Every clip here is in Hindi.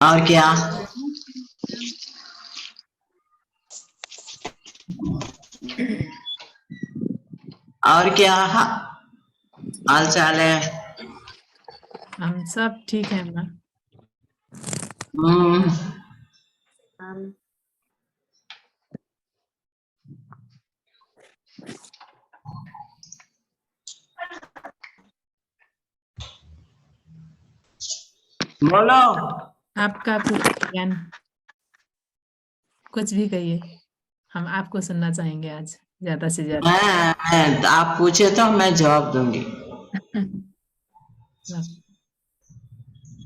और क्या? और क्या हाल चाल है? हम सब ठीक है माँ। बोलो। आपका कुछ ज्ञान, कुछ भी कहिए, हम आपको सुनना चाहेंगे आज ज्यादा से ज्यादा। मैं आप पूछे तो मैं जवाब दूंगी।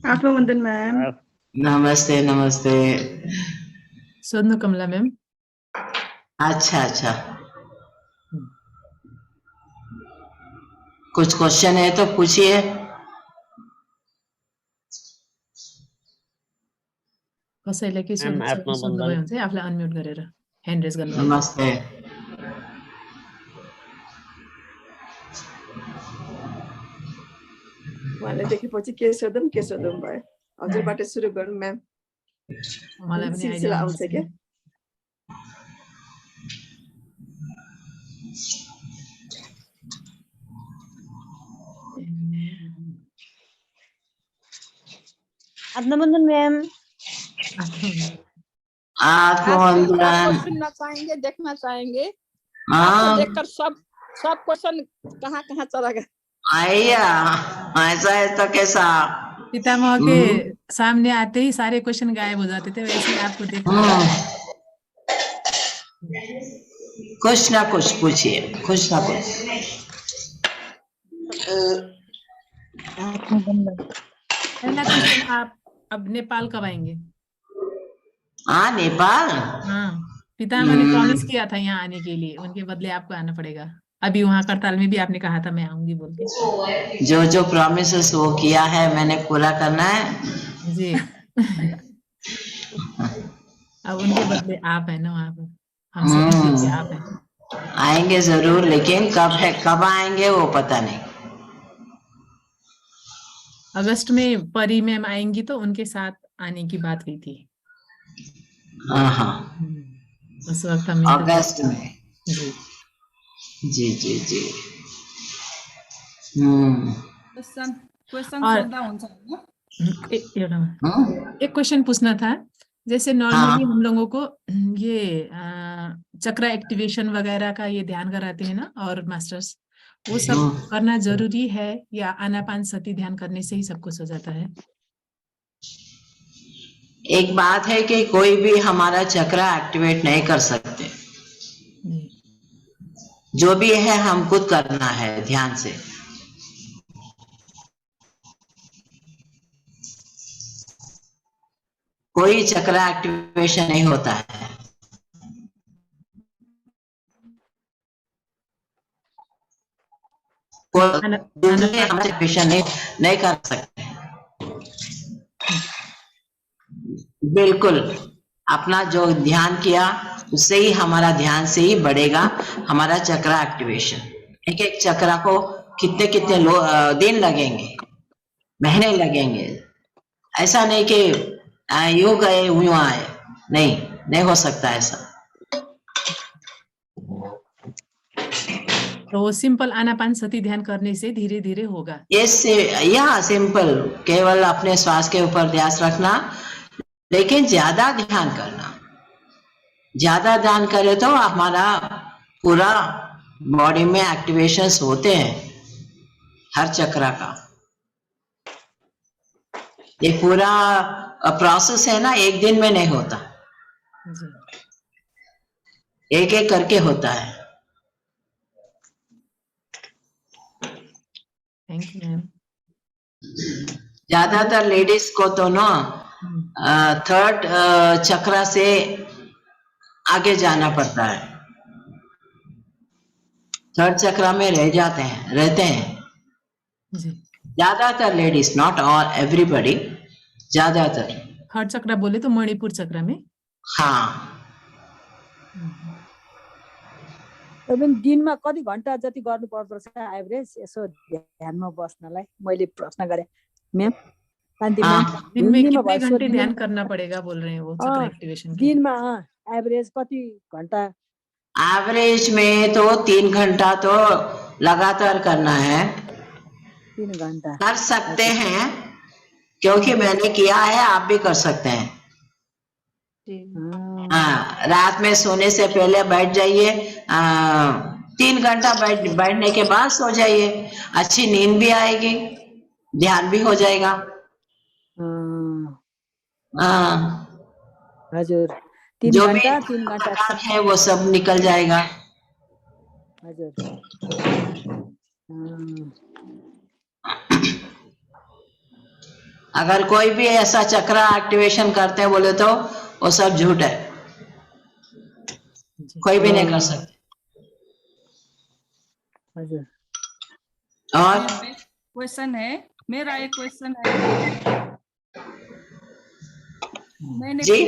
आपको वंदन मैम। नमस्ते नमस्ते। सोनू कमला मैम। अच्छा अच्छा, कुछ क्वेश्चन है तो पूछिए। कसैले के सोध्नुभयो भने चाहिँ आफूलाई अनम्युट गरेर ह्यान्ड रेज गर्नुभयो। नमस्ते। उहाँले देखेपछि के सोधौँ भयो। हजुरबाट सुरु गरौँ म्याम। मलाई पनि सिलसिला आउँछ क्या। आत्मबन्धन मैम। आत्मबंधन सुनना चाहेंगे, देखना चाहेंगे। आपको हाँ देखकर सब क्वेश्चन कहाँ चला गया। आइया, ऐसा है तो कैसा? पितामह के सामने आते ही सारे क्वेश्चन गायब हो जाते थे, वैसे ही आपको देखकर कुछ ना कुछ पूछिए, कुछ ना कुछ। पहला क्वेश्चन, आप अब नेपाल कब आएंगे? हाँ नेपाल। हाँ, पितामह ने प्रॉमिस किया था यहाँ आने के लिए, उनके बदले आपको आना पड़ेगा। अभी वहाँ करताल में भी आपने कहा था मैं आऊंगी बोल के। जो जो प्रॉमिसेस वो किया है मैंने पूरा करना है जी। अब उनके बदले आप है ना वहाँ पर, हम सब के लिए आप है। आएंगे जरूर, लेकिन कब है, कब आएंगे वो पता नहीं। अगस्त में परी मैम आएंगी तो उनके साथ आने की बात हुई थी। हाँ उस वक्त हम अगस्त में। जी जी जी जी। क्वेश्चन सोध्दा हुन्छ हैन? एक क्वेश्चन पूछना था। जैसे नॉर्मली हम लोगों को ये चक्र एक्टिवेशन वगैरह का ये ध्यान कराते हैं ना, और मास्टर्स वो सब करना जरूरी है या आनापानसती ध्यान करने से ही सब कुछ हो जाता है? एक बात है कि कोई भी हमारा चक्र एक्टिवेट नहीं कर सकते, जो भी है हम खुद करना है ध्यान से। कोई चक्र एक्टिवेशन नहीं होता है, दूसरे हम एक्टिवेशन नहीं कर सकते। बिल्कुल, अपना जो ध्यान किया उससे ही हमारा ध्यान से ही बढ़ेगा हमारा चक्र एक्टिवेशन। एक एक चक्र को कितने कितने दिन लगेंगे, महीने लगेंगे। ऐसा नहीं कि यूं गए यूं आए, नहीं हो सकता ऐसा। तो सिंपल आनापानसती ध्यान करने से धीरे धीरे होगा। यह सिंपल, केवल अपने श्वास के ऊपर ध्यान रखना, लेकिन ज्यादा ध्यान करना। ज्यादा ध्यान करे तो हमारा पूरा बॉडी में एक्टिवेशंस होते हैं हर चक्र का। ये पूरा प्रोसेस है ना, एक दिन में नहीं होता, एक एक करके होता है। Thank you ma'am. ज्यादातर लेडीज को तो ना थर्ड चक्र से आगे जाना पड़ता है, थर्ड चक्र में रहते हैं ज्यादातर लेडीज, नॉट ऑल एवरीबॉडी, ज्यादातर। थर्ड चक्र बोले तो मणिपुर चक्र में। हाँ। दिनमा कति घण्टा जति गर्नुपर्दछ एभरेज, यसो ध्यानमा बस्नलाई मैले प्रश्न गरे म्याम? कान्ति हाँ। म्याम दिन में हिन्दीमा कितने भयो घंटे सोधिदिनु ध्यान न। करना पड़ेगा बोल रहे हैं वो चक्र एक्टिवेशन के लिए? दिनमा एभरेज कति घन्टा? एवरेज में तो 3 घंटा तो लगातार करना है, 3 घन्टा। कर सकते हजुर। हैं, क्योंकि मैंने किया है, आप भी कर सकते हैं। हाँ, रात में सोने से पहले बैठ जाइए, 3 घंटा बैठने के बाद सो जाइए, अच्छी नींद भी आएगी, ध्यान भी हो जाएगा। हाँ, हजुर 3 जो भी घन्टा 3 घन्टा। थकान है वो सब निकल जाएगा। हजुर। अगर कोई भी ऐसा चक्र एक्टिवेशन करते हैं बोले तो वो सब झूठ है, कोई भी नहीं कर सकते। हजुर। और क्वेश्चन है, मेरा एक क्वेश्चन है, मैंने जी,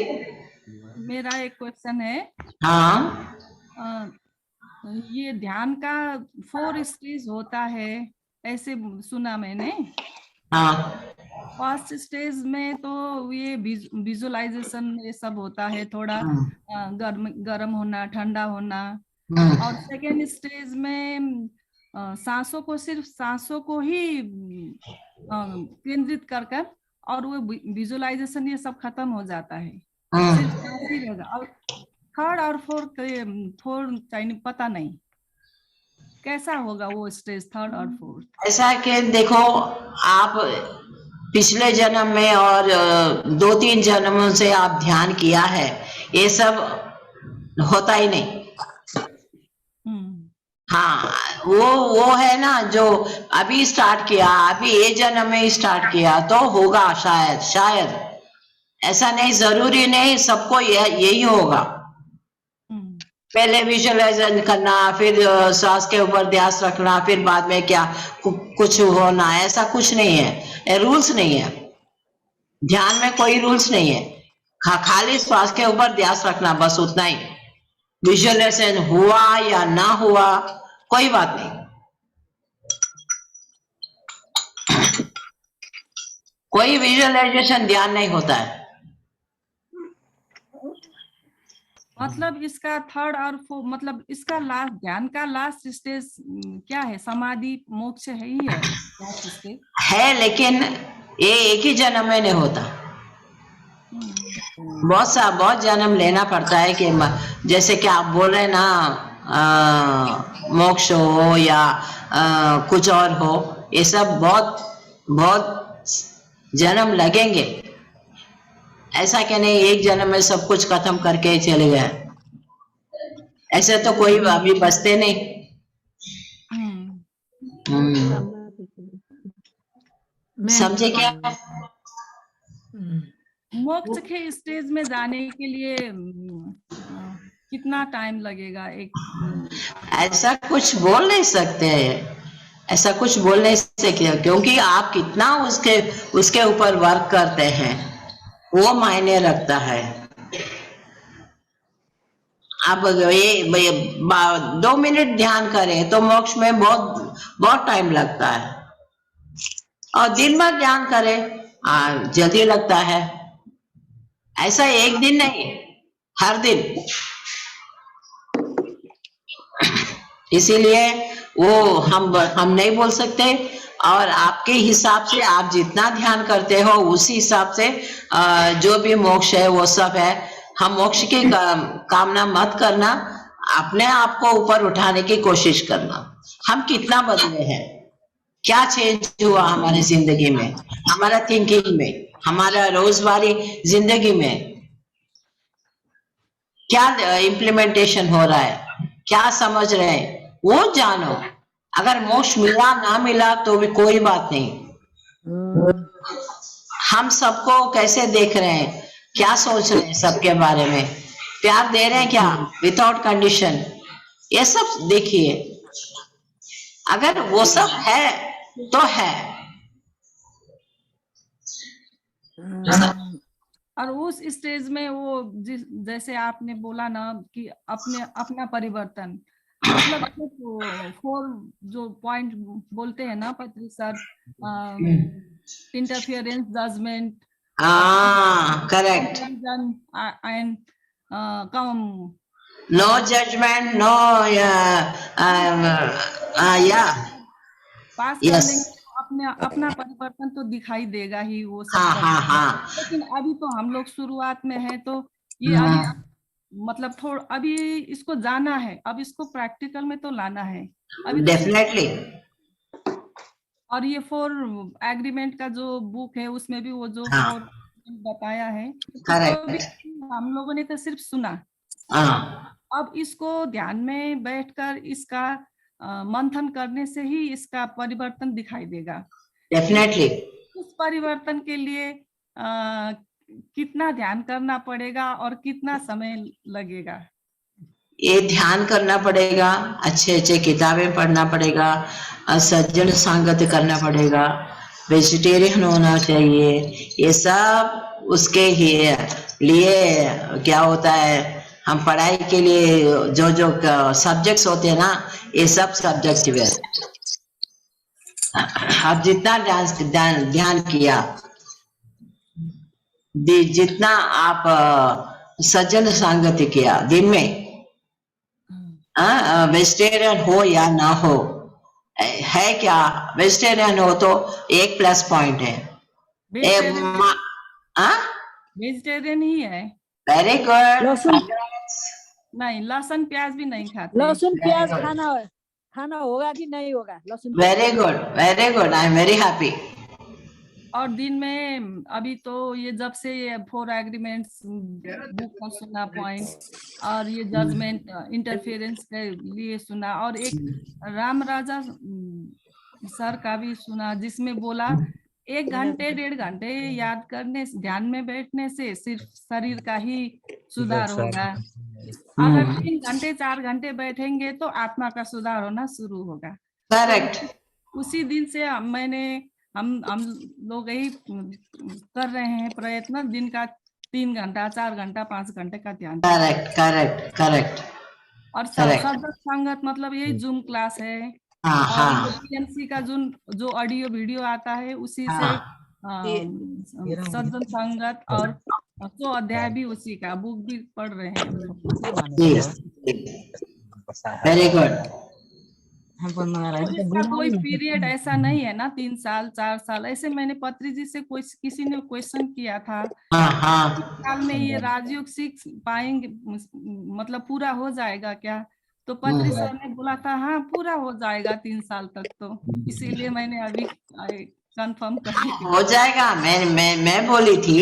मेरा एक क्वेश्चन है। हाँ, ये ध्यान का 4 स्टेज होता है ऐसे सुना मैंने। हाँ, फर्स्ट स्टेज में तो ये विजुअलाइजेशन ये सब होता है, थोड़ा गर्म होना, ठंडा होना। और सेकेंड स्टेज में सांसों को, सिर्फ सांसों को ही केंद्रित कर कर, और वो विजुअलाइजेशन ये सब खत्म हो जाता है, सिर्फ सांस ही रहेगा। और थर्ड और फोर्थ चाहिए, पता नहीं कैसा होगा वो स्टेज थर्ड और फोर्थ। ऐसा है कि देखो, आप पिछले जन्म में और 2-3 जन्मों से आप ध्यान किया है, ये सब होता ही नहीं। हाँ, वो है ना, जो अभी स्टार्ट किया, अभी ये जन्म में स्टार्ट किया तो होगा शायद। ऐसा नहीं, जरूरी नहीं सबको यही होगा। पहले विजुअलाइजेशन करना, फिर सांस के ऊपर ध्यान रखना, फिर बाद में क्या कुछ होना, ऐसा कुछ नहीं है, रूल्स नहीं है। ध्यान में कोई रूल्स नहीं है, खाली श्वास के ऊपर ध्यान रखना, बस उतना ही। विजुअलाइजेशन हुआ या ना हुआ कोई बात नहीं, कोई विजुअलाइजेशन ध्यान नहीं होता है। मतलब इसका थर्ड और फोर्थ, मतलब इसका लास्ट, ध्यान का लास्ट स्टेज क्या है? समाधि, मोक्ष है ही है लास्ट स्टेज है, लेकिन ये एक ही जन्म में नहीं होता, बहुत जन्म लेना पड़ता है। कि जैसे कि आप बोल रहे हैं ना, मोक्ष हो या कुछ और हो, ये सब बहुत जन्म लगेंगे। ऐसा कि नहीं एक जन्म में सब कुछ खत्म करके चले गए, ऐसे तो कोई अभी बचते नहीं। समझे क्या? मोक्ष के स्टेज में जाने के लिए कितना टाइम लगेगा? ऐसा कुछ बोल नहीं सकते हैं, ऐसा कुछ बोल नहीं सकते, क्योंकि आप कितना उसके ऊपर वर्क करते हैं वो मायने रखता है। आप ये 2 मिनट ध्यान करें तो मोक्ष में बहुत टाइम लगता है, और दिन भर ध्यान करें जल्दी लगता है। ऐसा एक दिन नहीं, हर दिन। इसीलिए वो हम नहीं बोल सकते, और आपके हिसाब से आप जितना ध्यान करते हो उसी हिसाब से जो भी मोक्ष है वो सब है। हम मोक्ष की कामना मत करना, अपने आप को ऊपर उठाने की कोशिश करना। हम कितना बदले हैं, क्या चेंज हुआ हमारी जिंदगी में, हमारा थिंकिंग में, हमारा रोजवारी जिंदगी में क्या इम्प्लीमेंटेशन हो रहा है, क्या समझ रहे हैं, वो जानो। अगर मोक्ष मिला ना मिला तो भी कोई बात नहीं। हम सबको कैसे देख रहे हैं, क्या सोच रहे हैं सबके बारे में, प्यार दे रहे हैं क्या विदाउट कंडीशन, ये सब देखिए। अगर वो सब है तो है। और उस स्टेज में वो जैसे आपने बोला ना कि अपना परिवर्तन, मतलब 4 जो पॉइंट बोलते हैं ना पत्री sir, interference, judgment, correct. comparison, and come. No judgment, no, yeah, पास कर yes. लेंगे तो अपने अपना परिवर्तन तो दिखाई देगा ही वो सब हाँ, करके। हाँ, हाँ, लेकिन अभी तो हम लोग शुरुआत में है तो ये अभी मतलब थोड़ा अभी इसको जाना है, अब इसको प्रैक्टिकल में तो लाना है अभी तो। definitely. और ये 4 एग्रीमेंट का जो बुक है उसमें भी वो जो हाँ। 4 बताया है, Correct. उसको भी हम लोगों ने तो सिर्फ सुना। हाँ, अब इसको ध्यान में बैठकर इसका मंथन करने से ही इसका परिवर्तन दिखाई देगा। definitely. उस परिवर्तन के लिए कितना ध्यान करना पड़ेगा और कितना समय लगेगा? ये ध्यान करना पड़ेगा, अच्छे अच्छे किताबें पढ़ना पड़ेगा, सज्जन संगत करना पड़ेगा, वेजिटेरियन होना चाहिए, ये सब उसके ही लिए क्या होता है, हम पढ़ाई के लिए जो जो सब्जेक्ट्स होते हैं ना, ये सब सब्जेक्टिव है। आप जितना ध्यान किया, जितना आप सज्जन संगति किया दिन में, वेजिटेरियन हो या ना हो, है क्या, वेजिटेरियन हो तो 1 प्लस पॉइंट है। वेजिटेरियन ही है। Very good. लहसुन नहीं, लहसुन प्याज भी नहीं खाते। लहसुन प्याज खाना होगा कि नहीं होगा? लहसुन very good, I am very happy. और दिन में अभी तो ये जब से ये 4 एग्रीमेंट्स बुक का सुना पॉइंट, और ये जजमेंट इंटरफेरेंस के लिए सुना, और एक राम राजा सर का भी सुना जिसमें बोला 1 घंटे 1.5 घंटे याद करने, ध्यान में बैठने से सिर्फ शरीर का ही सुधार होगा। अगर 3 घंटे 4 घंटे बैठेंगे तो आत्मा का सुधार होना शुरू होगा। करेक्ट। उसी दिन से हम लोग यही कर रहे हैं प्रयत्न, दिन का 3 घंटा 4 घंटा 5 घंटे का ध्यान। करेक्ट। और सज्जन संगत मतलब यही जूम क्लास है। और PNC का जो ऑडियो वीडियो आता है उसी से सज्जन संगत, और जो अध्याय भी उसी का, बुक भी पढ़ रहे हैं। Very good. इसका कोई पीरियड ऐसा नहीं है ना, 3 साल 4 साल ऐसे। मैंने पत्री जी से किसी ने क्वेश्चन किया था, साल में ये राजयोग सीख पाएंगे, मतलब पूरा हो जाएगा क्या? तो पत्री सर ने बोला था हाँ पूरा हो जाएगा 3 साल तक। तो इसीलिए मैंने अभी कंफर्म कर दिया हो जाएगा। मैं बोली थी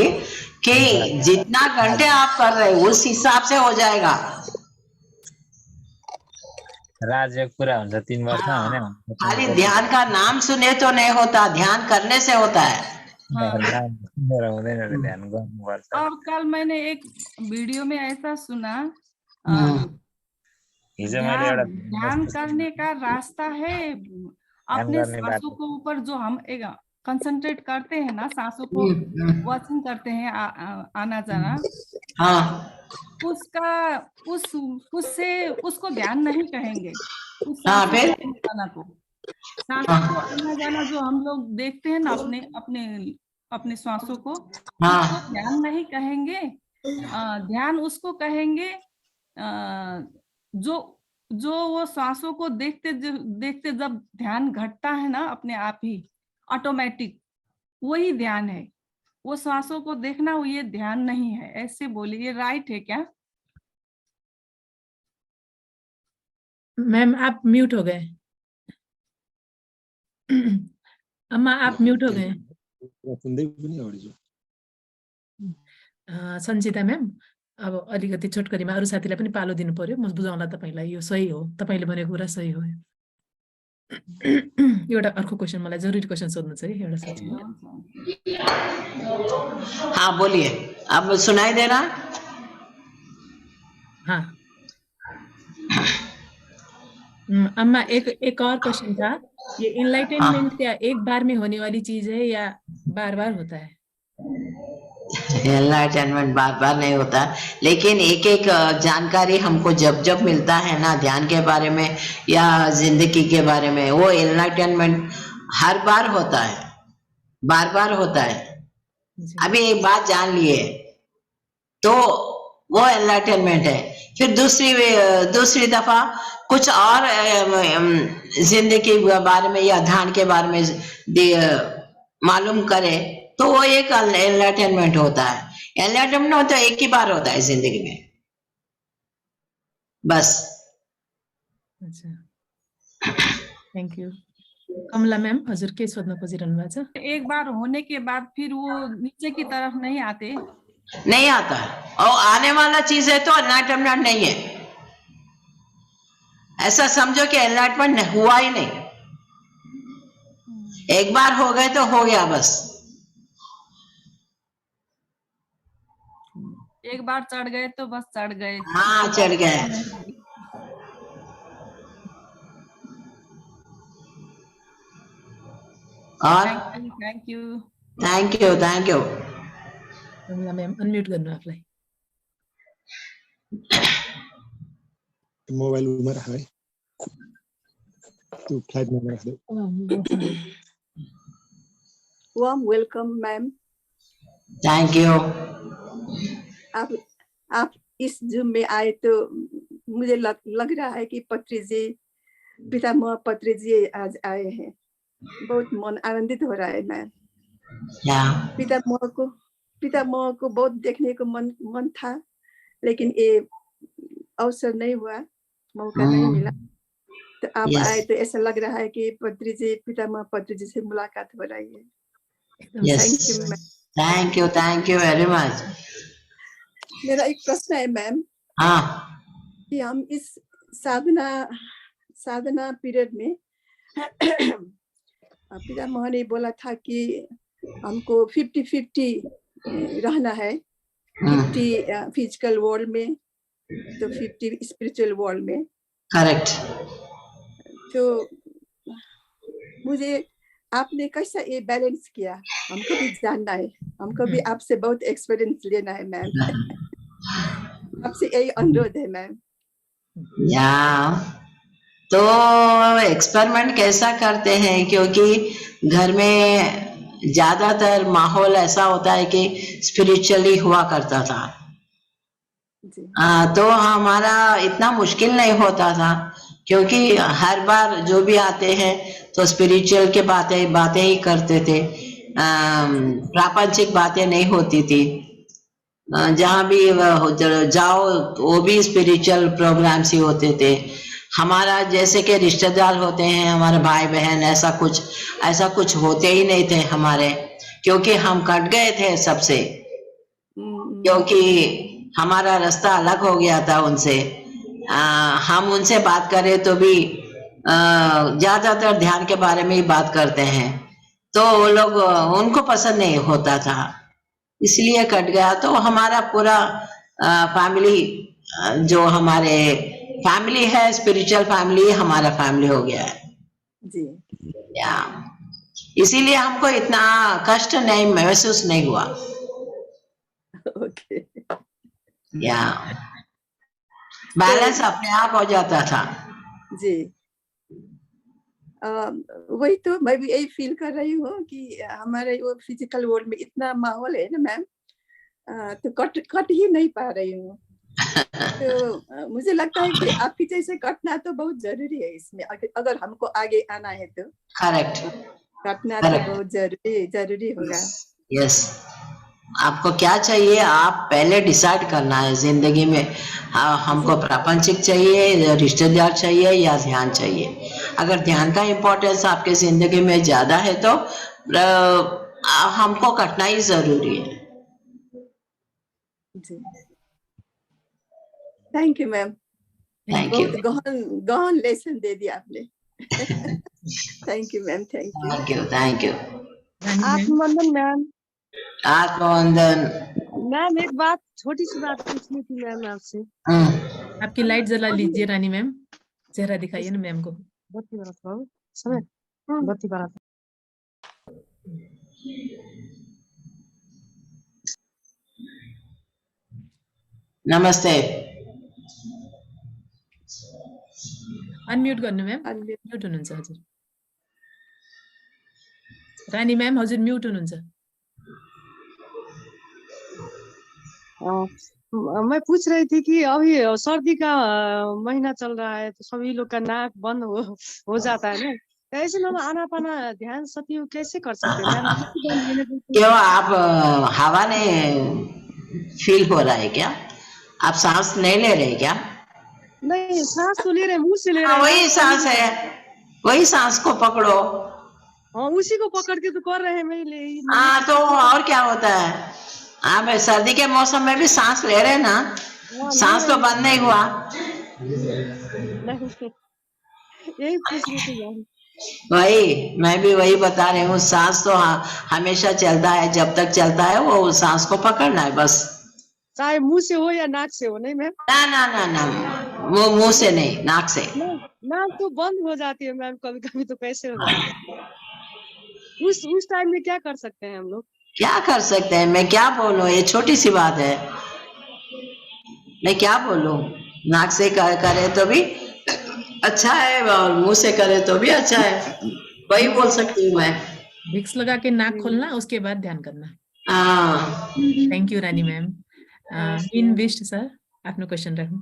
कि जितना घंटे आप कर रहे हो उस हिसाब से हो जाएगा। राजयोग पूरा हुन्छ 3 वर्ष में। खाली ध्यान का नाम सुने तो नहीं होता, ध्यान करने से होता है। और कल मैंने एक वीडियो में ऐसा सुना, ध्यान करने का रास्ता है अपने सांसों को ऊपर, जो हम एक कंसंट्रेट करते हैं ना, सांसों को वॉचिंग करते हैं आना जाना, उसको ध्यान नहीं कहेंगे। उस सांसों को आना जाना जो हम लोग देखते हैं ना, अपने श्वासों को, उसको ध्यान नहीं कहेंगे। ध्यान उसको कहेंगे जो वो सांसों को देखते जब ध्यान घटता है ना अपने आप ही ऑटोमेटिक, वही ध्यान है। वो सांसों को देखना वो ये ध्यान नहीं है। ऐसे बोलिए, ये राइट है क्या? मैम आप म्यूट हो गए। अम्मा आप म्यूट हो गए। सञ्चिता म्याम, अब अलिकति छोटकरीमा अरू साथीलाई पनि पालो दिनु पर्यो। म बुझाउँला तपाईलाई, यो सही हो, तपाईले भनेको कुरा सही हो। एउटा अर्को क्वेशन, मलाई जरुरी क्वेशन सोध्नु छ है एउटा साथीले। हाँ बोलिए, अब सुनाई दे रहा? हाँ अम्मा, एक और क्वेश्चन था, ये इनलाइटनमेंट क्या एक बार में होने वाली चीज है या बार बार होता है? एनलाइटनमेंट बार बार नहीं होता, लेकिन एक एक जानकारी हमको जब जब मिलता है ना ध्यान के बारे में या जिंदगी के बारे में, वो एनलाइटनमेंट हर बार होता है। बार बार होता है। जी अभी एक बात जान लिए तो वो एनलाइटनमेंट है। फिर दूसरी दफा कुछ और जिंदगी के बारे में या ध्यान के बारे में मालूम करे तो वो एक एनलाइटनमेंट होता है। एनलाइटनमेंट तो एक ही बार होता है जिंदगी में, बस। अच्छा थ्याङ्क यू। कमला म्याम हजुर के सोध्न खोजिरहनु भएको छ? एक बार होने के बाद फिर वो नीचे की तरफ नहीं आते। नहीं आता है और आने वाला चीज है तो एनलाइटनमेंट नहीं है। ऐसा समझो कि एनलाइटमेंट हुआ ही नहीं, एक बार हो गए तो हो गया बस। एक बार चढ़ गए तो बस चढ़ गए। हाँ चढ़ गए। और thank you. Thank you thank you. Kamala ma'am unmute गर्नु आफूलाई। मोबाइल उमा राख है, त्यो फ्लाइट मोडमा राख्दै। warm welcome ma'am. Thank you. आप इस जूम में आए तो मुझे लग रहा है कि पत्री जी, पितामह पत्री जी आज आए हैं। बहुत मन आनंदित हो रहा है मैम। पितामह को बहुत देखने को मन था, लेकिन ये अवसर नहीं हुआ, मौका नहीं मिला। तो आप आए तो ऐसा लग रहा है कि पत्री जी, पितामह पत्री जी से मुलाकात हो रही है। Thank you very much. मेरा एक प्रश्न है मैम। हाँ कि हम इस साधना पीरियड में पितामह ने बोला था कि हमको 50-50 रहना है, 50 फिजिकल वर्ल्ड में तो 50 स्पिरिचुअल वर्ल्ड में। करेक्ट। तो मुझे आपने कैसा ये बैलेंस किया, हमको भी जानना है, हमको भी आपसे बहुत एक्सपीरियंस लेना है मैम। आपसे यही अनुरोध है मैम। या तो एक्सपेरिमेंट कैसा करते हैं, क्योंकि घर में ज्यादातर माहौल ऐसा होता है कि स्पिरिचुअली हुआ करता था। तो हमारा इतना मुश्किल नहीं होता था, क्योंकि हर बार जो भी आते हैं तो स्पिरिचुअल के बातें ही करते थे। प्रापंचिक बातें नहीं होती थी। जहाँ भी जाओ वो भी स्पिरिचुअल प्रोग्राम्स ही होते थे। हमारा जैसे कि रिश्तेदार होते हैं, हमारे भाई बहन, ऐसा कुछ होते ही नहीं थे हमारे, क्योंकि हम कट गए थे सबसे, क्योंकि हमारा रास्ता अलग हो गया था उनसे। हम उनसे बात करें तो भी ज्यादातर ध्यान के बारे में ही बात करते हैं, तो वो लोग उनको पसंद नहीं होता था, इसलिए कट गया। तो हमारा पूरा फैमिली, जो हमारे फैमिली है, स्पिरिचुअल फैमिली हमारा फैमिली हो गया है जी। या इसीलिए हमको इतना कष्ट नहीं महसूस नहीं हुआ। ओके। या बैलेंस अपने आप हो जाता था जी। वही तो मैं भी यही फील कर रही हूँ कि हमारे वो फिजिकल वर्ल्ड में इतना माहौल है ना मैम, तो कट ही नहीं पा रही हूँ। तो मुझे लगता है कि आपकी जैसे कटना तो बहुत जरूरी है इसमें, अगर हमको आगे आना है तो। करेक्ट। कटना तो बहुत जरूरी होगा। यस। आपको क्या चाहिए, आप पहले डिसाइड करना है जिंदगी में। हमको प्रापंचिक चाहिए, रिश्तेदार चाहिए या ध्यान चाहिए। अगर ध्यान का इम्पोर्टेंस आपके जिंदगी में ज्यादा है तो हमको कटना ही जरूरी है। जी। Thank you ma'am. Thank you. बहुत गहन लेसन दे दिया आपने। Thank you ma'am. Thank you. आत्मवंदन मैम। आत्मवंदन मैम एक बात, छोटी सी बात पूछनी थी मैम आपसे। आपकी लाइट जला लीजिए रानी मैम, चेहरा दिखाइए ना मैम को। बत्ती बारा था समय, बत्ती बारा था। नमस्ते। अनम्युट गर्नु मैम, म्युट हुनुहुन्छ हजुर। रानी मैम हजुर म्युट हुनुहुन्छ। मैं पूछ रही थी कि अभी सर्दी का महीना चल रहा है तो सभी लोग का नाक बंद हो जाता है ना, तो ऐसे में हम आनापाना ध्यान सती कैसे कर सकते हैं मैम? क्यों आप हवा नहीं फील हो रहा है क्या? आप सांस नहीं ले रहे क्या? नहीं, सांस तो ले रहे हैं, मुंह से ले रहे हाँ, हैं। वही सांस है, वही सांस को पकड़ो। हाँ, उसी को पकड़ के तो कर रहे हैं। मैं हाँ, तो और क्या होता है? आप सर्दी के मौसम में भी सांस ले रहे हैं ना, सांस तो बंद नहीं हुआ। यही पूछ रही थी मैम। वही मैं भी वही बता रही हूँ, सांस तो हमेशा चलता है, जब तक चलता है वो सांस को पकड़ना है बस। चाहे मुंह से हो या नाक से हो, नहीं मैम? ना ना ना ना, वो मुंह से नहीं, नाक से। नाक तो बंद हो जाती है मैम कभी कभी, तो कैसे होगा? उस टाइम में क्या कर सकते हैं हम लोग? क्या कर सकते हैं, मैं क्या बोलूं, ये छोटी सी बात है, मैं क्या बोलूं। नाक से करे तो भी अच्छा है और मुंह से करे तो भी अच्छा है, वही बोल सकती हूँ मैं। विक्स लगा के नाक खोलना, उसके बाद ध्यान करना। हाँ, thank you Rani ma'am. Meen Bist sir, आफ्नो क्वेश्चन राख्नु।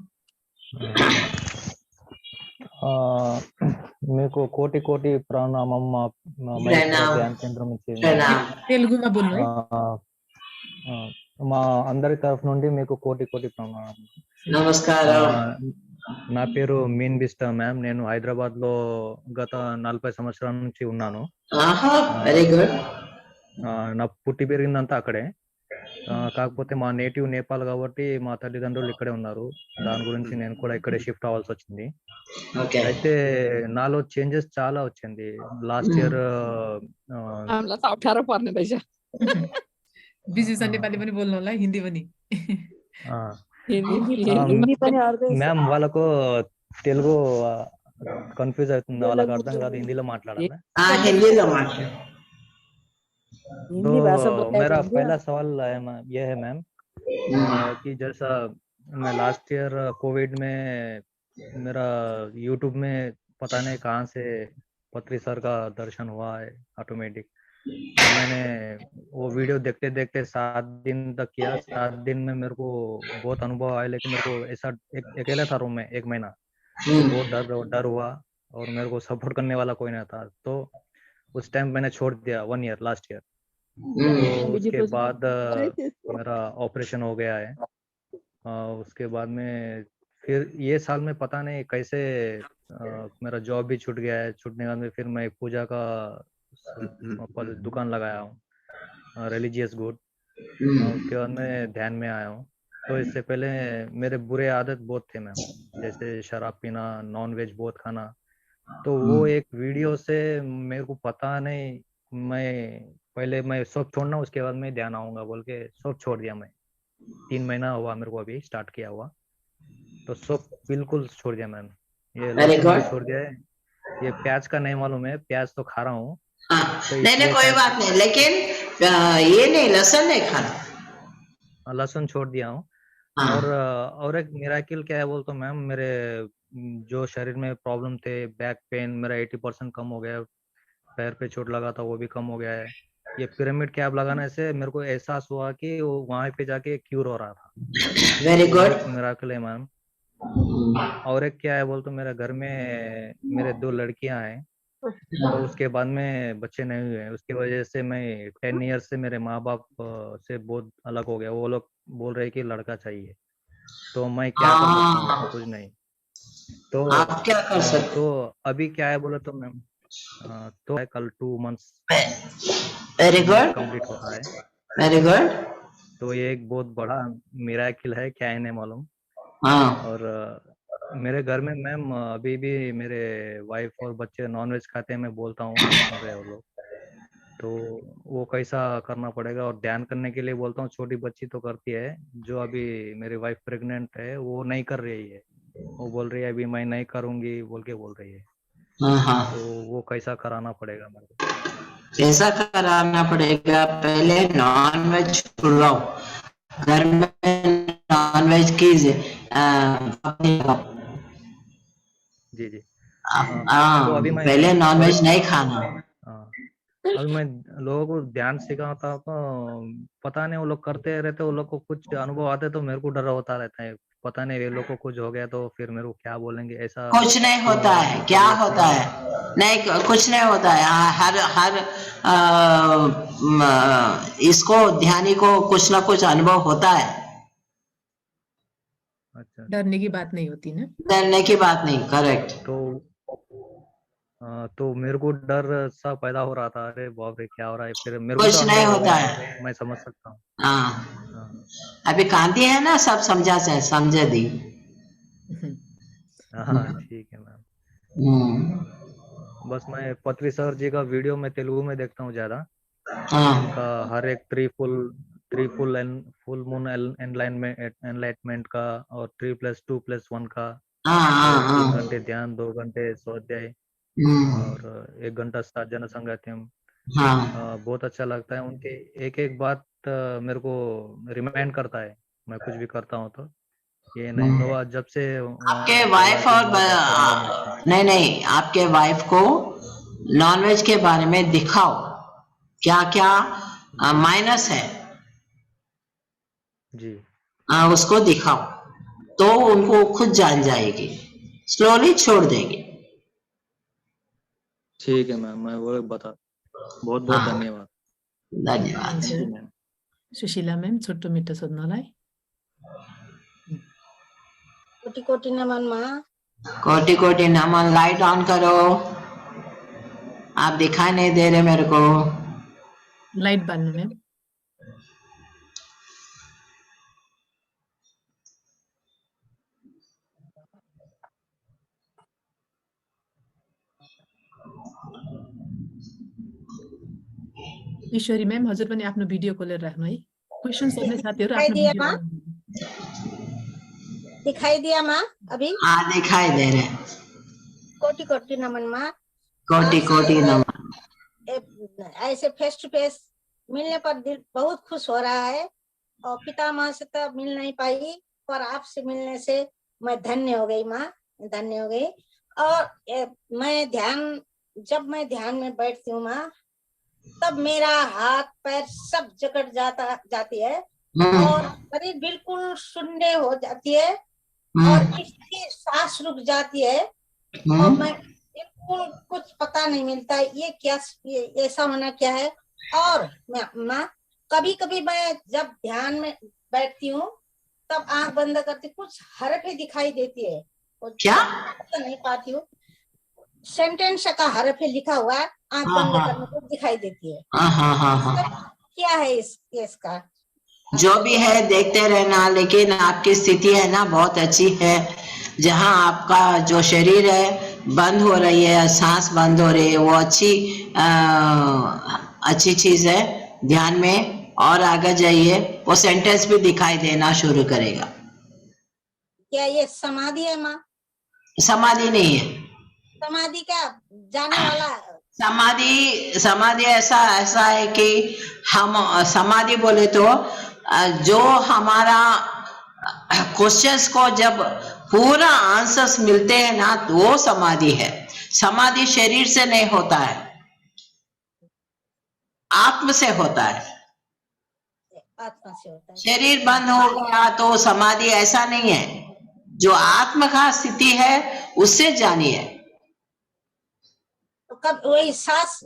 मेरे को कोटि कोटि प्रणामम ध्यान केंद्र నుంచి తెలుగులో बोल्नु है। మా అందరి తరఫు నుండి మీకు కోటి కోటి ప్రణామం। నమస్కారం। నా పేరు మీన్ బిస్ట్ మ్యామ్, నేను హైదరాబాద్ లో గత 40 సంవత్సరాల నుంచి ఉన్నాను। Very good. నా పుట్టి పెరిగిందంతా అక్కడే, కాకపోతే మా నేటివ్ నేపాల్ కాబట్టి మా తల్లిదండ్రులు ఇక్కడే ఉన్నారు, దాని గురించి నేను కూడా ఇక్కడే షిఫ్ట్ అవ్వాల్సి వచ్చింది। అయితే నాలో చేంజెస్ చాలా వచ్చింది లాస్ట్ ఇయర్। बिजी छ नेपाली पनि बोल्नु होला, हिन्दी पनि। మ్యామ్ వాళ్ళకు తెలుగు కన్ఫ్యూజ్ అవుతుంది, వాళ్ళకి అర్థం కాదు, హిందీలో మాట్లాడాలి। హిందీలో మాట్లాడు। तो मेरा पहला सवाल ये है मैम कि जैसा मैं लास्ट ईयर कोविड में मेरा यूट्यूब में पता नहीं कहाँ से पत्री सर का दर्शन हुआ है ऑटोमेटिक, तो मैंने वो वीडियो देखते देखते 7 दिन तक किया। 7 दिन में मेरे को बहुत अनुभव आया, लेकिन मेरे को ऐसा अकेला था रूम में 1 महीना, बहुत डर हुआ और मेरे को सपोर्ट करने वाला कोई नहीं था। तो उस टाइम मैंने छोड़ दिया 1 ईयर लास्ट ईयर। तो उसके बाद मेरा ऑपरेशन हो गया है। उसके बाद में फिर ये साल में पता नहीं कैसे मेरा जॉब भी छूट गया है। छूटने के बाद में फिर मैं एक पूजा का दुकान लगाया हूँ, रिलीजियस गुड। उसके बाद मैं ध्यान में आया हूँ। तो इससे पहले मेरे बुरे आदत बहुत थे मैम, जैसे शराब पीना, नॉन वेज बहुत खाना। तो वो एक वीडियो से मेरे को पता नहीं, मैं सब छोड़ना, उसके बाद मैं ध्यान आऊंगा बोल के सब छोड़ दिया मैं। 3 महीना हुआ मेरे को अभी स्टार्ट किया हुआ, तो सब बिल्कुल छोड़ दिया मैम। ये लहसुन भी छोड़ दिया है, ये प्याज का नहीं मालूम है, प्याज तो खा रहा हूँ। तो नहीं कोई बात नहीं, लेकिन ये नहीं, लहसुन नहीं खाना। लहसुन छोड़ दिया हूँ। और एक मिराकिल क्या है बोल तो मैम, मेरे जो शरीर में प्रॉब्लम थे, बैक पेन मेरा 80% कम हो गया, पैर पे चोट लगा था वो भी कम हो गया है। ये पिरामिड कैप लगाने से मेरे को एहसास हुआ कि वो वहां पे जाके क्यूर हो रहा था। वेरी गुड, मिराकिल है मैम। और एक क्या है बोल तो मेरे घर में मेरे 2 लड़कियां हैं, तो उसके बाद में बच्चे नहीं हुए, उसकी वजह से मैं 10 ईयर से मेरे माँ बाप से बहुत अलग हो गया। वो लोग बोल रहे कि लड़का चाहिए, तो मैं क्या कर सकता हूँ? कुछ नहीं। तो आप क्या कर सकते? तो अभी क्या है बोले तो मैम, तो कल 2 मंथ्स वेरी गुड कंप्लीट होता है। Very good. तो ये एक बहुत बड़ा मिराकिल है, क्या है नहीं मालूम। और मेरे घर में मैम अभी भी मेरे वाइफ और बच्चे नॉनवेज खाते हैं, मैं बोलता हूँ सुन रहे वो लोग, तो वो कैसा करना पड़ेगा? और ध्यान करने के लिए बोलता हूँ, छोटी बच्ची तो करती है, जो अभी मेरी वाइफ प्रेग्नेंट है वो नहीं कर रही है, वो बोल रही है अभी मैं नहीं करूंगी बोल के बोल रही है। तो वो कैसा कराना पड़ेगा मेरे को? कैसा कराना पड़ेगा? पहले नॉनवेज छुड़ाओ, घर में नॉनवेज की जी जी। तो अभी पहले नॉनवेज नहीं खाना। अभी मैं लोगों को ध्यान सिखाता तो पता नहीं, वो लोग करते रहते, वो लोग को कुछ अनुभव आते तो मेरे को डर होता रहता है, पता नहीं ये लोग को कुछ हो गया तो फिर मेरे को क्या बोलेंगे, ऐसा कुछ नहीं क्यों होता हुआ, है, तो क्या फिर होता है? नहीं, कुछ नहीं होता है। हर इसको ध्यानी को कुछ ना कुछ अनुभव होता है। अच्छा डरने की बात नहीं होती ना। डरने की बात नहीं, करेक्ट। तो मेरे को डर सा पैदा हो रहा था, अरे बाप रे क्या हो रहा है, फिर मेरे को तो कुछ नहीं अनुभव हो होता गया, है। मैं समझ सकता हूँ। हाँ, हाँ अभी कांति है ना, सब समझा दी। हाँ ठीक है मैम। बस मैं पत्री सर जी का वीडियो में तेलुगु में देखता हूँ ज्यादा, हाँ उनका हर एक full and full moon enlightenment का, और 3+2+1 का, हाँ और 3 हाँ घंटे ध्यान, 2 घंटे स्वाध्याय, हाँ और 1 घंटा साधना संगत्यम। हाँ। बहुत अच्छा लगता है, उनके एक एक बात मेरे को रिमाइंड करता है, मैं कुछ भी करता हूँ तो। ये नहीं नोवा जब से आपके बोला वाइफ कि और नोवा जॉब करूंगा मैं। नहीं नहीं, आपके वाइफ को नॉनवेज के बारे में दिखाओ, क्या क्या माइनस है, जी उसको दिखाओ, तो उनको खुद जान जाएगी, स्लोली छोड़ देगी। ठीक है मैम, मैं वो बता, बहुत बहुत हाँ, धन्यवाद। धन्यवाद। हुन्छ जी मैम। सुशीला मैम छोटो मिठो सोध्नलाई। कोटि कोटि नमन माँ। कोटि कोटि नमन। लाइट ऑन करो, आप दिखाई नहीं दे रहे मेरे को। लाइट बाल्नु मैम। ईश्वरी मैम हजुर पनि आफ्नो भिडियो खोलेर राख्नु है। क्वेसन सोध्ने साथीहरू दिखाई आफ्नो दिया भिडियो माँ? दिखाई दिया माँ अभी? हाँ, दिखाई दे रहे। कोटि कोटि नमन माँ। कोटि कोटि नमन। ऐसे फेस टू फेस मिलने पर दिल बहुत खुश हो रहा है, और पितामह से तो मिल नहीं पाई, पर आपसे मिलने से मैं धन्य हो गई माँ, धन्य हो गई। और जब मैं ध्यान में बैठती हूँ माँ, तब मेरा हाथ पैर सब जकड़ जाती है, और शरीर बिल्कुल शून्य हो जाती है, और इसकी सांस रुक जाती है, और मैं बिल्कुल कुछ पता नहीं मिलता है ये क्या, ये ऐसा होना क्या है। और माँ कभी कभी मैं जब ध्यान में बैठती हूँ तब आंख बंद करती, कुछ हरफें दिखाई देती है, क्या तो नहीं पाती हूँ, सेंटेंस का हरफ लिखा हुआ है, आंख बंद करने पर दिखाई देती है। क्या है इसका? जो भी है देखते रहना, लेकिन आपकी स्थिति है ना बहुत अच्छी है, जहाँ आपका जो शरीर है बंद हो रही है, सांस बंद हो रही है, वो अच्छी चीज है। ध्यान में और आगे जाइए, वो सेंटेंस भी दिखाई देना शुरू करेगा। क्या ये समाधि है माँ? समाधि नहीं है। समाधि क्या जाने वाला? समाधि ऐसा है कि हम समाधि बोले तो जो हमारा क्वेश्चंस को जब पूरा आंसर्स मिलते हैं ना, तो वो समाधि है। समाधि शरीर से नहीं होता है, आत्म से होता है। आत्मा से होता है। शरीर बंद हो गया तो समाधि ऐसा नहीं है, जो आत्म का स्थिति है उससे जानिए। तो कब वही सांस,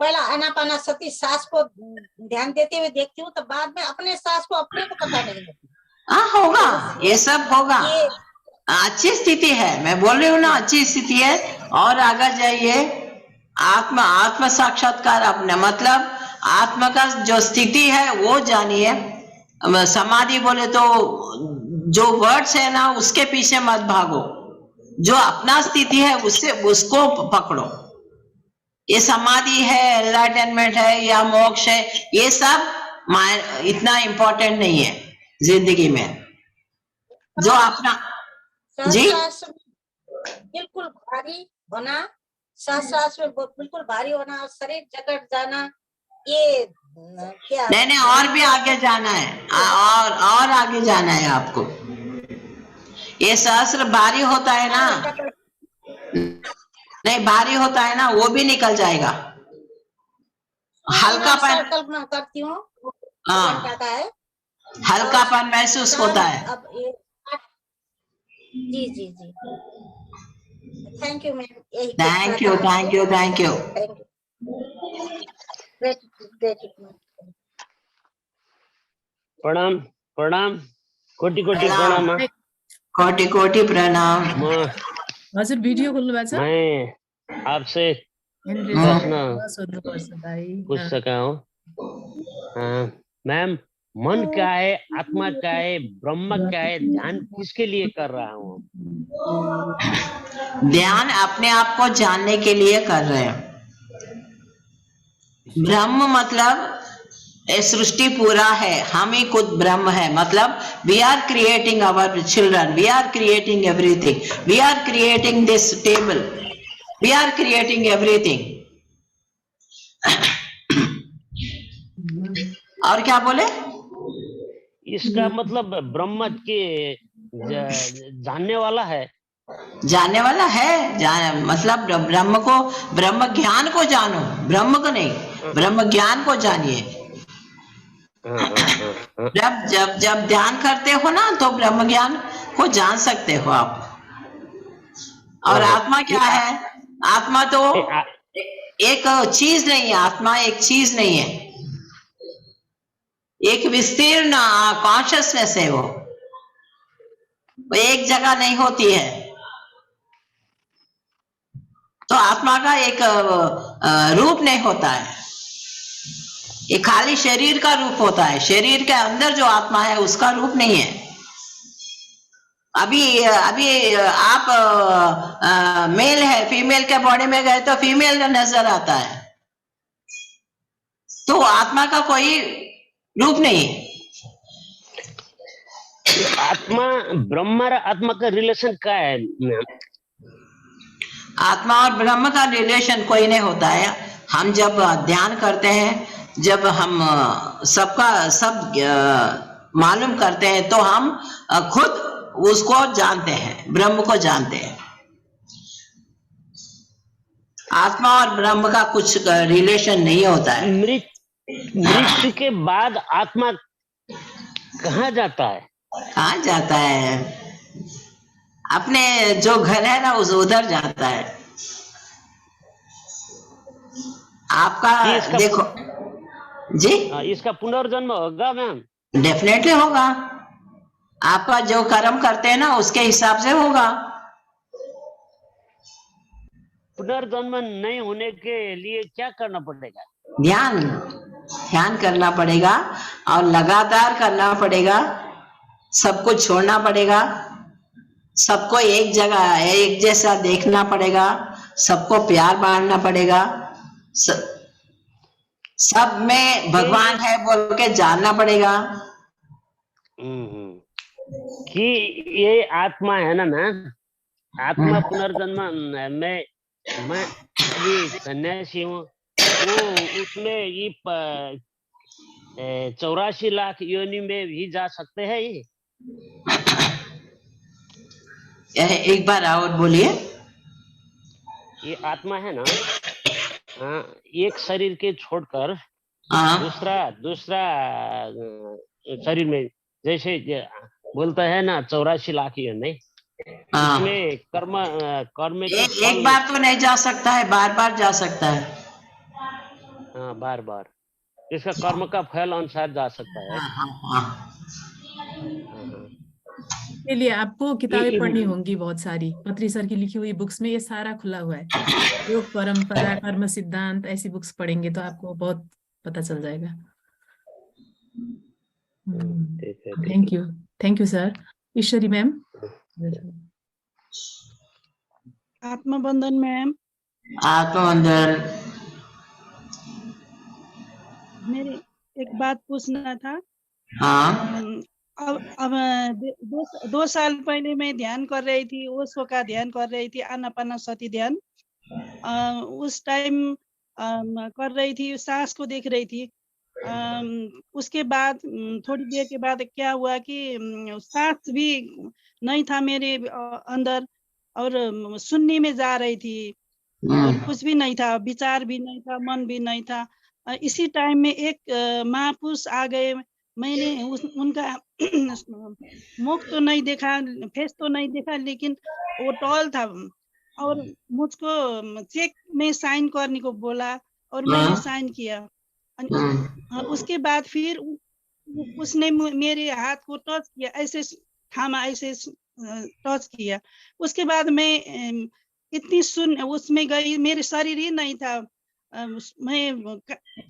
पहला आनापाना सती सांस को ध्यान देते हुए देखती हूँ, तो बाद में अपने सांस को अपने को पता नहीं लगती। हाँ, होगा, ये सब होगा। अच्छी स्थिति है, मैं बोल रही हूँ ना, अच्छी स्थिति है। और आगे जाइए, आत्म साक्षात्कार अपने मतलब आत्मा का जो स्थिति है वो जानिए। समाधि बोले तो जो वर्ड्स है ना उसके पीछे मत भागो, जो अपना स्थिति है उसको पकड़ो। ये समाधि है, एनलाइटनमेंट है या मोक्ष है, ये सब इतना इम्पोर्टेंट नहीं है जिंदगी में। जो अपना जी बिल्कुल भारी होना, सांस में बिल्कुल भारी होना और शरीर जकड़ जाना, ये क्या? नहीं, और भी आगे जाना है, और आगे जाना है आपको। ये सहस्र भारी होता है ना, नहीं भारी होता है ना, वो भी निकल जाएगा। हल्कापन, कल्पना करती हूँ हाँ, घंटा का है, हल्कापन महसूस होता है। अब ये जी जी जी, थैंक यू मैम, यही thank you, thank you, thank you. Thank you, gratitude. प्रणाम प्रणाम, कोटि कोटि प्रणाम। कोटि कोटि प्रणाम। हजुर भिडियो खोल्नु भएको छ? मैं आपसे हेनरी प्रश्न सोध्नुपर्छ भाइ। पूछ सका हूँ। मैम, मन क्या है, आत्मा क्या है, ब्रह्म क्या है, ध्यान किसके लिए कर रहा हूँ? ध्यान अपने आप को जानने के लिए कर रहे हैं। ब्रह्म मतलब ये सृष्टि पूरा है, हम ही खुद ब्रह्म है। मतलब we are creating our children, we are creating everything, we are creating this table, we are creating everything. और क्या बोले? इसका मतलब ब्रह्म के जानने वाला है, जानने वाला है। मतलब ब्रह्म को, ब्रह्म ज्ञान को जानो, ब्रह्म को नहीं, ब्रह्म ज्ञान को जानिए। जब ध्यान करते हो ना तो ब्रह्म ज्ञान को जान सकते हो आप। और आत्मा क्या है? आत्मा तो एक चीज नहीं है, आत्मा एक चीज नहीं है, एक विस्तीर्ण कॉन्शियसनेस है। वो एक जगह नहीं होती है। तो आत्मा का एक रूप नहीं होता है, ये खाली शरीर का रूप होता है। शरीर के अंदर जो आत्मा है उसका रूप नहीं है। अभी आप मेल है, फीमेल के बॉडी में गए तो फीमेल का नजर आता है, तो आत्मा का कोई रूप नहीं है। आत्मा, ब्रह्म और आत्मा का रिलेशन क्या है? आत्मा और ब्रह्म का रिलेशन कोई नहीं होता है। हम जब ध्यान करते हैं, जब हम सब मालूम करते हैं, तो हम खुद उसको जानते हैं, ब्रह्म को जानते हैं। आत्मा और ब्रह्म का कुछ रिलेशन नहीं होता है। मृत्यु के बाद आत्मा कहाँ जाता है? कहाँ जाता है? अपने जो घर है ना उस उधर जाता है। आपका देखो जी, इसका पुनर्जन्म होगा मैम? डेफिनेटली होगा। आपका जो कर्म करते हैं ना उसके हिसाब से होगा। पुनर्जन्म नहीं होने के लिए क्या करना पड़ेगा? ध्यान करना पड़ेगा और लगातार करना पड़ेगा। सब कुछ छोड़ना पड़ेगा, सबको एक जगह एक जैसा देखना पड़ेगा, सबको प्यार बांटना पड़ेगा, सब में भगवान है बोल के जानना पड़ेगा। कि ये आत्मा है ना मैम, आत्मा पुनर्जन्म में, मैं अभी सन्यासी हूँ, वो उसमें ये 84 लाख योनि में भी जा सकते हैं। ये एक बार और बोलिए। ये आत्मा है ना, एक शरीर के छोड़कर दूसरा शरीर में, जैसे बोलता है ना 84 लाख योनि, इसमें कर्म एक बार तो नहीं जा सकता है, बार बार जा सकता है। हाँ, बार बार इसका कर्म का फल अनुसार जा सकता है। के लिए आपको किताबें पढ़नी होंगी बहुत सारी। पत्री सर की लिखी हुई बुक्स में ये सारा खुला हुआ है। योग परंपरा, कर्म सिद्धांत, ऐसी बुक्स पढ़ेंगे तो आपको बहुत पता चल जाएगा। Thank you sir. Ishwari ma'am. आत्मबंधन मैम। आत्मबंधन। मेरे एक बात पूछना था। हाँ। अब 2 साल पहले मैं ध्यान कर रही थी, ओशो का ध्यान कर रही थी, आनापानसती ध्यान। उस टाइम कर रही थी, सांस को देख रही थी। उसके बाद थोड़ी देर के बाद क्या हुआ कि सांस भी नहीं था मेरे अंदर, और शून्य में जा रही थी, और कुछ भी नहीं था, विचार भी नहीं था, मन भी नहीं था, इसी टाइम में एक महापुरुष आ गए। मैंने उनका मुख तो नहीं देखा, फेस तो नहीं देखा, लेकिन वो टॉल था और मुझको चेक में साइन करने को बोला और मैंने साइन किया। उसके बाद फिर उसने मेरे हाथ को टच किया, ऐसे थामा, ऐसे टच किया। उसके बाद मैं इतनी उसमें गई, मेरे शरीर ही नहीं था। मैं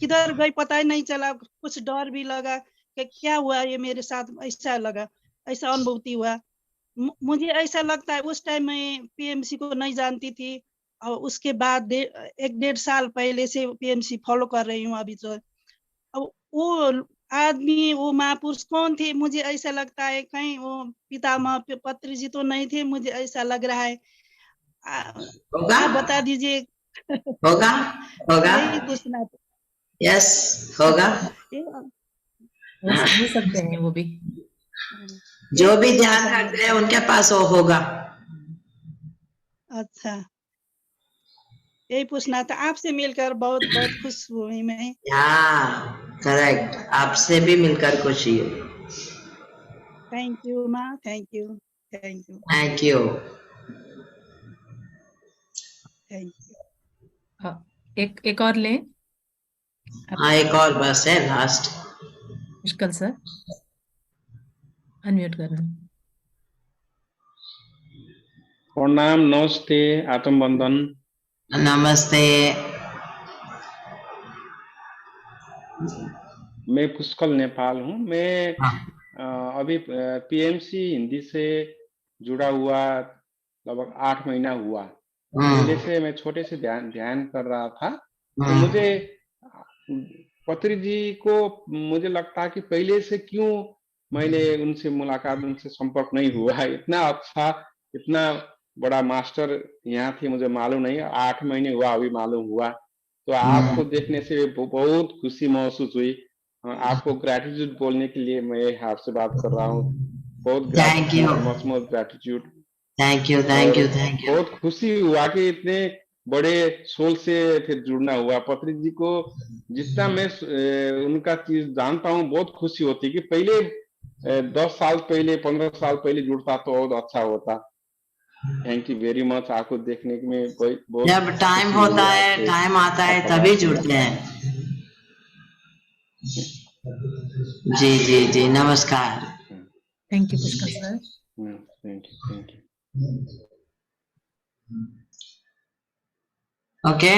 किधर गई पता ही नहीं चला। कुछ डर भी लगा कि क्या हुआ ये मेरे साथ, ऐसा लगा, ऐसा अनुभूति हुआ। मुझे ऐसा लगता है उस टाइम मैं पीएमसी को नहीं जानती थी और उसके बाद 1-1.5 साल पहले से पीएमसी फॉलो कर रही हूँ अभी। तो अब वो आदमी, वो महापुरुष कौन थे? मुझे ऐसा लगता है कहीं वो पितामह पत्री जी तो नहीं थे, मुझे ऐसा लग रहा है। आप बता दीजिए। होगा होगा, यही पूछना था। यस होगा, हो सकते हैं वो भी। जो भी ध्यान करते हैं उनके पास वो होगा। अच्छा, यही पूछना था। आपसे मिलकर बहुत बहुत खुश हुई मैं। हाँ करेक्ट, आपसे भी मिलकर खुशी हुई। थैंक यू माँ, thank you, thank you, thank you. Thank you. एक और लें। हाँ एक और बस है, लास्ट। मुश्किल सर, अनम्यूट करना। प्रणाम, नमस्ते, आत्म बंधन। नमस्ते। मैं पुष्कल नेपाल हूँ। मैं अभी पीएमसी हिंदी से जुड़ा हुआ लगभग 8 महीना हुआ। पहले से मैं छोटे से ध्यान कर रहा था। तो मुझे पत्री जी को मुझे लगता कि पहले से क्यों मैंने उनसे मुलाकात, उनसे संपर्क नहीं हुआ। इतना अच्छा, इतना बड़ा मास्टर यहाँ थे, मुझे मालूम नहीं। 8 महीने हुआ, अभी मालूम हुआ। तो आपको देखने से बहुत खुशी महसूस हुई। आपको ग्रैटिट्यूड बोलने के लिए मैं आपसे बात कर रहा हूँ। बहुत gratitude, much much gratitude. Thank you, thank you, thank you. बहुत खुशी हुआ कि इतने बड़े सोल से फिर जुड़ना हुआ। पत्री जी को जितना मैं उनका चीज जानता हूँ, बहुत खुशी होती कि पहले 10 साल पहले, 15 साल पहले जुड़ता तो बहुत अच्छा होता। Thank you very much. आपको देखने में बहुत जब टाइम होता है, टाइम आता है तभी जुड़ते हैं। जी जी जी, नमस्कार। Thank you Pushkar sir. Thank you, thank you. Okay,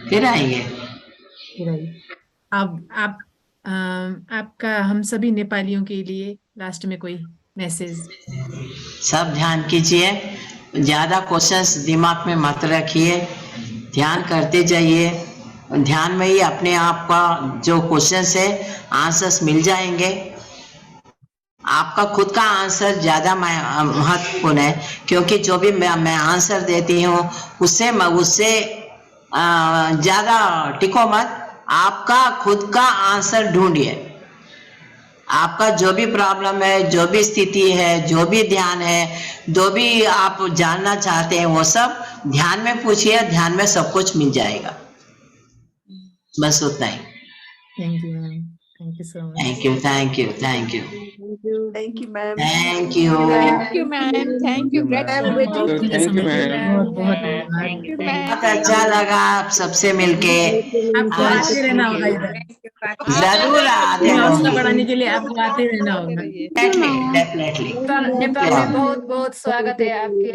फिर आएंगे। अब आपका हम सभी नेपालियों के लिए लास्ट में कोई मैसेज? सब ध्यान कीजिए, ज्यादा क्वेश्चंस दिमाग में मत रखिए, ध्यान करते जाइए। ध्यान में ही अपने आप का जो क्वेश्चंस है आंसर्स मिल जाएंगे। आपका खुद का आंसर ज्यादा महत्वपूर्ण है, क्योंकि जो भी मैं आंसर देती हूँ उससे ज्यादा टिको मत। आपका खुद का आंसर ढूंढिए। आपका जो भी प्रॉब्लम है, जो भी स्थिति है, जो भी ध्यान है, जो भी आप जानना चाहते हैं, वो सब ध्यान में पूछिए। ध्यान में सब कुछ मिल जाएगा। बस उतना ही। Thank you ma'am, thank you so much. Thank you, thank you, thank you, thank you ma'am. Thank you, thank you ma'am, thank you, thank you ma'am. बहुत अच्छा लगा आप सबसे मिलके। आपको आते रहना होगा इधर, जरूर आते हौसला होंगे। बढ़ाने के लिए आपको आते रहना होगा। डेफिनेटली। नेपाल में बहुत बहुत स्वागत है आपके।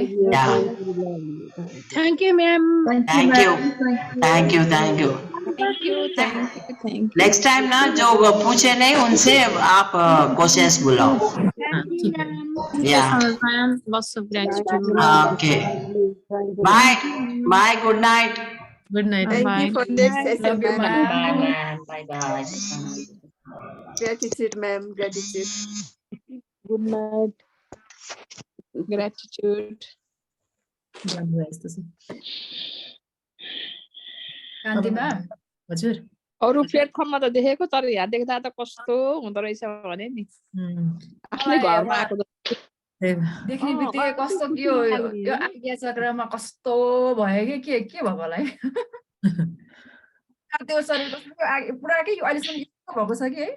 Thank you ma'am. Thank you, thank you, thank you. Thank you, thank you, thank you. Next time ना जो पूछे नहीं उनसे आप क्वेश्चंस बुलाओ। Ma'am, lots of gratitude. Okay, bye bye, good night. Good night. Thank you for next session, Love you, ma'am. ma'am. Bye bye. Gratitude, ma'am. Gratitude. Good night. Gratitude. Kanti ma'am, हजुर। अरू प्लेटफर्ममा त देखेको, तर यहाँ देख्दा त कस्तो हुँदो रहेछ भने नि, आफ्नै घरमा आएको जस्तो। देख्ने बित्तिकै कस्तो के हो यो आज्ञा चक्रमा कस्तो भयो के भयो होला है त्यो शरीर कस्तो पुरा के अहिलेसम्म यस्तो भएको छ कि है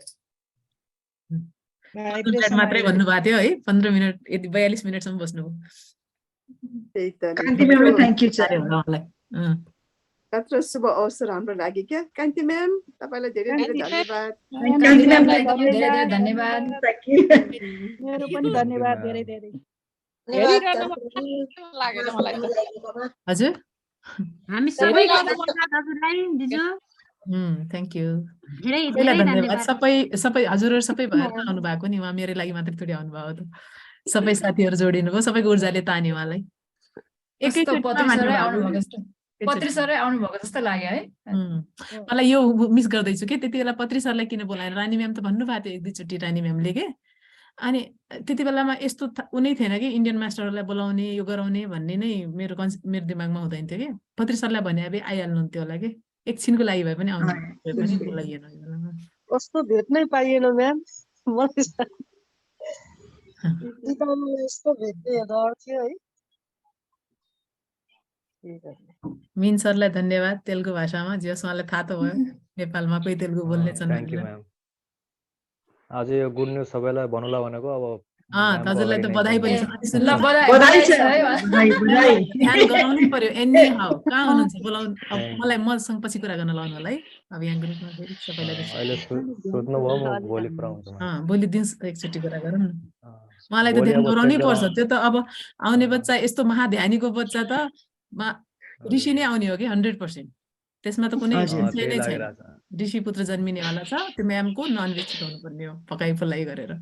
मात्रै भन्नुभएको थियो है 15 मिनट यति 42 मिनटसम्म बस्नुभयो त्यही त कान्ति म्यामलाई थ्याङ्क यू साह्रै होला मलाई कत्रो शुभ अवसर हाम्रो लागि क्या कान्ति म्याम तपाईँलाई धेरै धेरै धन्यवाद कान्ति म्यामलाई धेरै धेरै धन्यवाद मेरो पनि धन्यवाद धेरै धेरै लागेन मलाई त हजुर हामी सबै हजुरलाई दिजु थ्याङ्क यू धेरै धेरै धेरै धन्यवाद सबै हजुरहरू सबै भएर आउनु भएको नि उहाँ मेरो लागि मात्रै थोरै आउनु भएको त सबै साथीहरू जोडिनु भयो सबैको ऊर्जाले तान्यो उहाँलाई पत्री सरै आउनु भएको जस्तो लाग्यो है मलाई यो मिस गर्दैछु कि त्यति बेला पत्री सरलाई किन बोलाएन रानी म्याम त भन्नुभएको थियो एक दुईचोटि रानी म्यामले के अनि त्यति बेलामा यस्तो उनी थिएन कि इन्डियन मास्टरहरूलाई बोलाउने यो गराउने भन्ने नै मेरो दिमागमा हुँदैन थियो कि पत्री सरलाई भने अब आइहाल्नुहुन्थ्यो होला कि एकछिनको लागि भए पनि आउनु पनि बोलाइएन कस्तो भेट्नै पाइएन म्याम मलाई यस्तो भेट्ने डर थियो है मिन सरलाई धन्यवाद तेलुगु भाषामा जे उहाँलाई थाहा त भयो नेपालमा कोही तेलुगु बोल्ने छन् थ्याङ्क यू म्याम आज यो गुड न्युज सबैलाई भन्नुला भनेको अब हजुरलाई त बधाई पनि छ ल बधाई छ ध्यान गराउनु पर्यो एनी हाउ कहाँ हुनुहुन्छ बोलाउनु मलाई मसँग पछि कुरा गर्न लाउनु होला है अब यहाँ ग्रुपमा फेरि सबैलाई अहिले सोध्नु भयो म भोलि कुरा हुन्छ भोलि दिन एकचोटि कुरा गरौँ न उहाँलाई त ध्यान गराउनै पर्छ त्यो त अब आउने बच्चा यस्तो महाध्यानीको बच्चा त ऋषि नै आउने हो कि 100% त्यसमा त कुनै नै छैन ऋषि पुत्र जन्मिनेवाला छ त्यो म्यामको ननभेज छिटाउनु पर्ने हो पकाइ फुलाई गरेर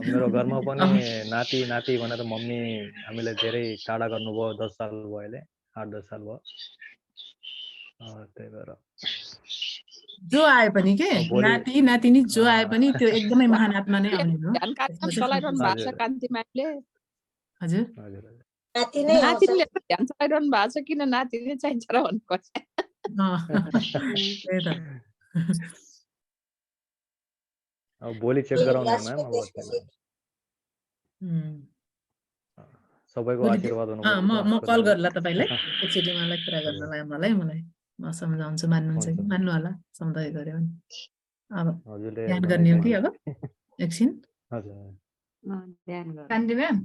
मेरो घरमा पनि नाति नाति भनेर मम्मी हामीलाई धेरै टाढा गर्नुभयो 10 साल भयो अहिले 8-10 साल भयो त्यही भएर जो आए पनि के नाति नातिनी जो आए पनि त्यो एकदमै महान आत्मा नै आउने हो चलाइरहनु भएको छ कान्ति म्यामले हजुर नातिले ध्यान चलाइरहनु भएको छ किन नातिले चाहिन्छ र भन्नुपर्छ अब भोलि चेक गराउनु म्याम अब सबैको आशीर्वाद हुनु म कल गर्ला तपाईलाई एकचोटि मलाई कुरा गर्नलाई मलाई म सम्झाउँछु मान्नुहुन्छ कि मान्नु होला सम्झाइ गर्यो भने अब ध्यान गर्ने हो कि अब एकछिन ध्यान गर्नु कान्ति म्याम